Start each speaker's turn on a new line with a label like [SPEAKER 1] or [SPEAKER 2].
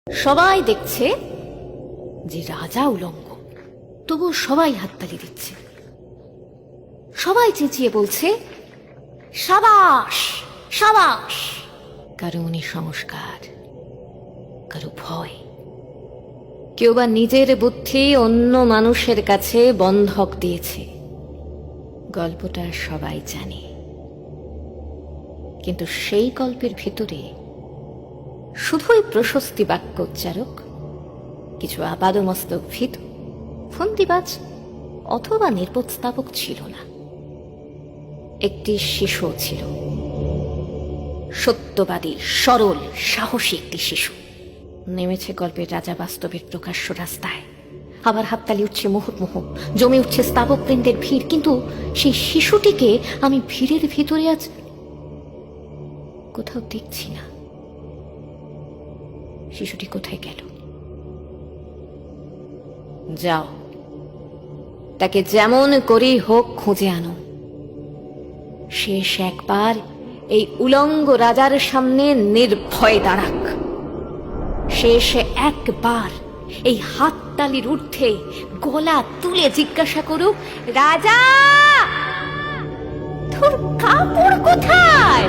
[SPEAKER 1] সবাই দেখছে যে রাজা উলঙ্গ, তবু সবাই হাততালি দিচ্ছে। সবাই চেঁচিয়ে বলছে সাবাস সাবাস। কারো উনি সংস্কার, কারো ভয়, কেউ বা নিজের বুদ্ধি অন্য মানুষের কাছে বন্ধক দিয়েছে। গল্পটা সবাই জানে, কিন্তু সেই গল্পের ভিতরে শুধুই প্রশস্তি বাক্য উচ্চারক, কিছু আপাদমস্তক ভীতু, ফন্দিবাজ অথবা নির্বোধস্থাপক ছিল না। একটি শিশু ছিল, সত্যবাদী, সরল, সাহসী একটি শিশু। নেমেছে গল্পের রাজা বাস্তবের প্রকাশ্য রাস্তায়। আবার হাততালি উঠছে মুহুর্মুহ, জমে উঠছে স্থাপক বৃন্দের ভিড়। কিন্তু সেই শিশুটিকে আমি ভিড়ের ভিতরে আজ কোথাও দেখছি না। শিশুটি কোথায় গেল? যাও, তাকে যেমন করেই হোক খুঁজে আনো। শেষ একবার এই উলঙ্গ রাজার সামনে নির্ভয় দাঁড়াক। শেষ একবার এই হাততালির ঊর্ধ্বে গলা তুলে জিজ্ঞাসা করুক, রাজা তোর কাপড় কোথায়?